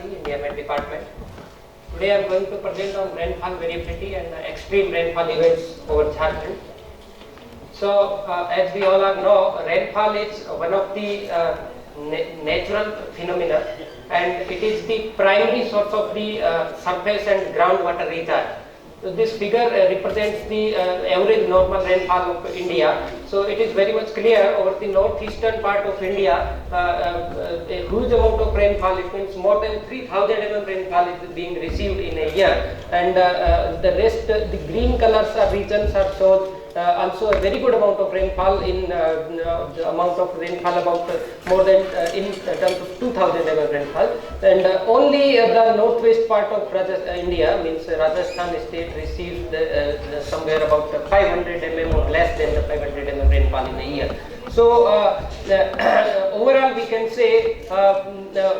in Environment Department. Today I am going to present on rainfall variability and extreme rainfall events over Jharkhand. So, as we all know, rainfall is one of the natural phenomena, and it is the primary source of the surface and groundwater recharge. So this figure represents the average normal rainfall of India. So it is very much clear over the northeastern part of India, a huge amount of rainfall. It means more than 3,000 mm rainfall is being received in a year, and the rest, the green colors are regions are shown. Also a very good amount of rainfall in the amount of rainfall about more than in terms of 2000 mm rainfall, and only the northwest part of India, means Radheshyam state, received somewhere about 500 mm or less than the 500 mm rainfall in a year. So overall we can say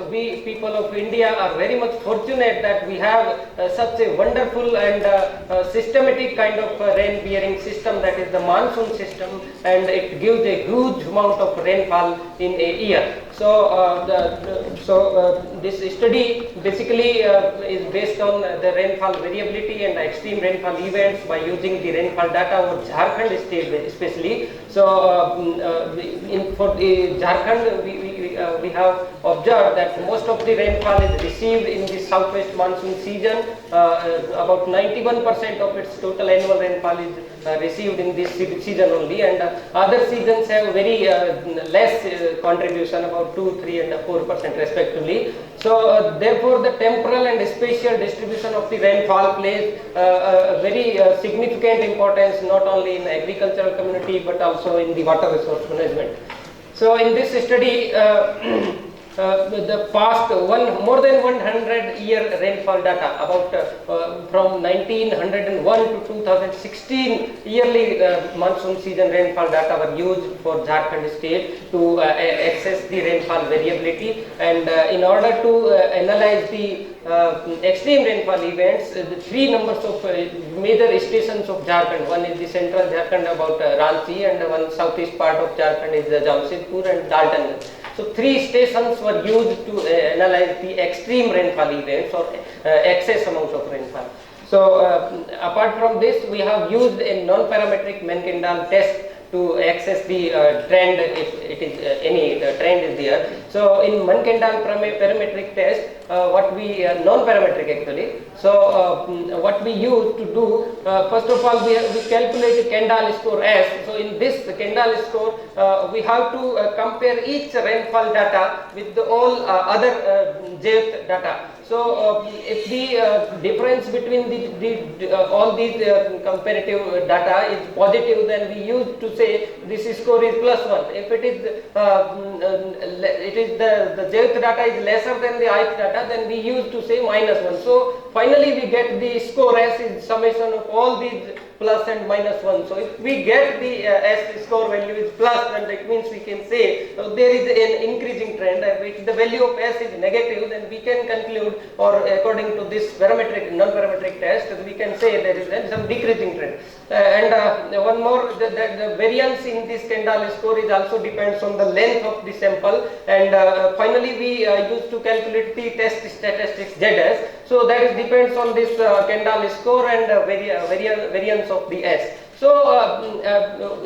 we people of India are very much fortunate that we have such a wonderful and systematic kind of rain bearing system, that is the monsoon system, and it gives a huge amount of rainfall in a year. So this study basically is based on the rainfall variability and extreme rainfall events by using the rainfall data over Jharkhand state especially. So for the Jharkhand we have observed that most of the rainfall is received in the southwest monsoon season. About 91% of its total annual rainfall is received in this season only, and other seasons have very less contribution, about 2, 3 and 4% respectively. So therefore the temporal and spatial distribution of the rainfall plays a very significant importance, not only in agricultural community but also in the water resource management. So in this study, the past more than 100-year rainfall data, about from 1901 to 2016 yearly monsoon season rainfall data were used for Jharkhand state to access the rainfall variability, and in order to analyze the extreme rainfall events, the three numbers of major stations of Jharkhand. One is the central Jharkhand about Ranchi, and one southeast part of Jharkhand is Jamshedpur and Dalton. So three stations were used to analyze the extreme rainfall events or excess amount of rainfall. So apart from this, we have used a non-parametric Mankindal test to access the trend, if it is any trend is there. So in Mankindal parametric test, what we non-parametric actually. So what we use to do, first of all, we calculate Kendall score S. So in this Kendall score, we have to compare each rainfall data with all other JF data. So if the difference between all these comparative data is positive, then we use to say this score is +1. If it is the JF data is lesser than the ith data, then we use to say -1. So finally we get the score S is summation of all these plus and -1. So if we get the S score value is plus, then that means we can say there is an increasing trend. If the value of S is negative, then we can conclude, or according to this parametric non-parametric test, we can say there is some decreasing trend. And one more, the variance in this Kendall score is also depends on the length of the sample, and finally we used to calculate the test statistics ZS. So that is depends on this Kendall score and variance of the S. So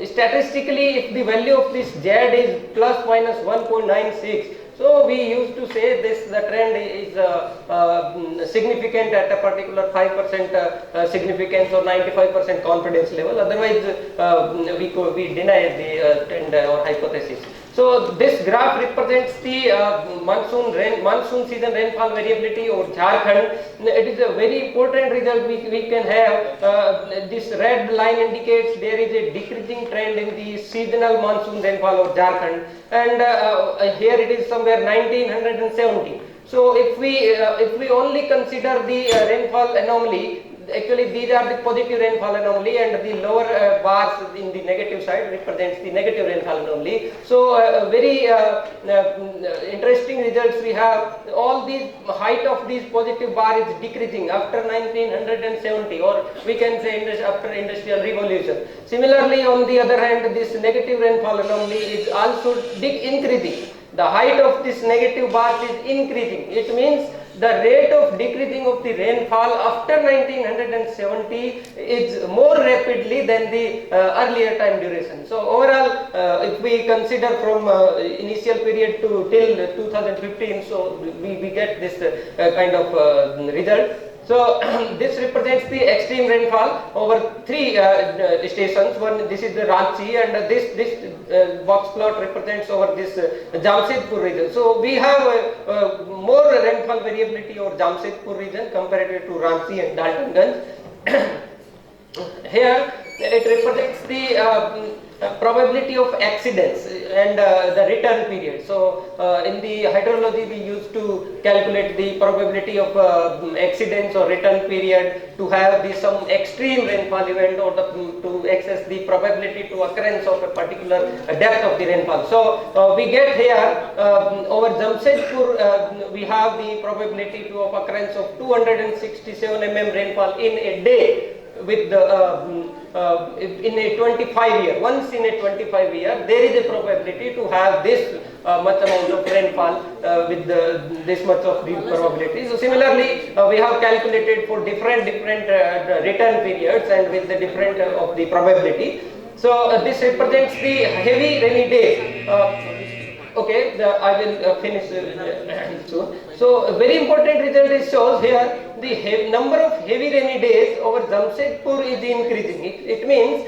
statistically, if the value of this Z is ±1.96, so we used to say the trend is significant at a particular 5% significance or 95% confidence level. Otherwise, we deny the trend or hypothesis. So this graph represents the monsoon season rainfall variability over Jharkhand. It is a very important result we can have. This red line indicates there is a decreasing trend in the seasonal monsoon rainfall over Jharkhand, and here it is somewhere 1970. So if we only consider the rainfall anomaly, actually these are the positive rainfall anomaly, and the lower bars in the negative side represents the negative rainfall anomaly. So very interesting results we have. All these height of these positive bar is decreasing after 1970, or we can say after industrial revolution. Similarly, on the other hand, this negative rainfall anomaly is also increasing. The height of this negative bar is increasing. It means the rate of decreasing of the rainfall after 1970 is more rapidly than the earlier time duration. So overall, if we consider from initial period to till 2015, so we get this kind of result. So this represents the extreme rainfall over three stations. One, this is the Ranchi, and this box plot represents over this Jamshedpur region. So we have more rainfall variability over Jamshedpur region compared to Ranchi and Daltonganj. Here it represents the probability of accidents and the return period. So in the hydrology we used to calculate the probability of accidents or return period to have some extreme rainfall event, or to access the probability to occurrence of a particular depth of the rainfall. So we get here over Jamshedpur we have the probability of occurrence of 267 mm rainfall in a day, with the in a 25 year, once in a 25 year, there is a probability to have this much amount of rainfall with this much of the probability. So similarly, we have calculated for different return periods and with the different of the probability. So this represents the heavy rainy days. Okay, I will finish soon. So a very important result is shows here the number of heavy rainy days over Jamshedpur is increasing. It means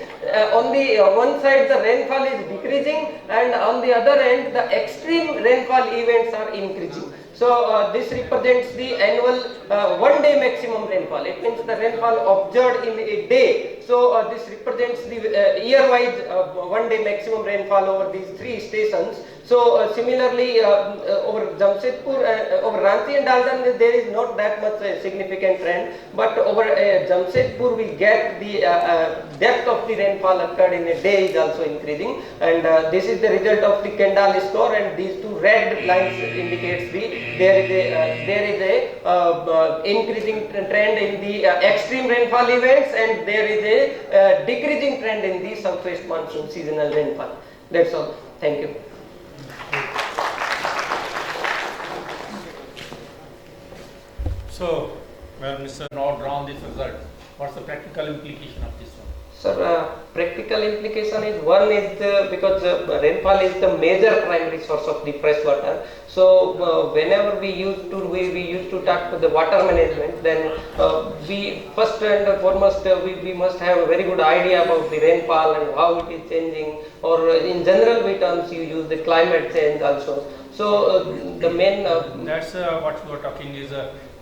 on the one side the rainfall is decreasing, and on the other end the extreme rainfall events are increasing. So this represents the annual one day maximum rainfall. It means the rainfall observed in a day. So this represents the year-wise one day maximum rainfall over these three stations. So similarly over Jamshedpur, over Ranchi and Dalton, there is not that much significant trend, but over Jamshedpur we get the depth of the rainfall occurred in a day is also increasing, and this is the result of the Kendall score, and these two red lines indicates there is a increasing trend in the extreme rainfall events, and there is a decreasing trend in the southwest monsoon seasonal rainfall. That's all. Thank you. So, well, Mr. Now drawn this result, what's the practical implication of this one? Sir, practical implication is one is because rainfall is the major primary source of the fresh water. So whenever we used to talk to the water management, then we first and foremost we must have a very good idea about the rainfall and how it is changing, or in general terms you use the climate change also. So the main that's what you are talking is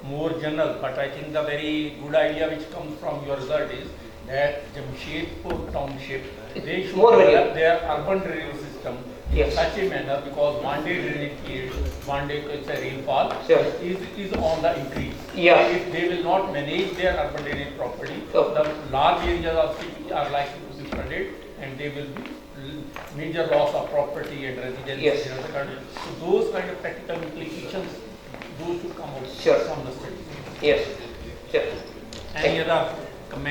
more general, but I think the very good idea which comes from your result is that Jamshedpur township, they should develop their urban drainage system in such a manner, because one day drainage period, one day rainfall is on the increase. If they will not manage their urban drainage properly, the large areas of city are likely to be flooded, and they will be major loss of property and residence in the country. So those kind of practical implications, those should come out from the study. Yes. Sure. Any other comment?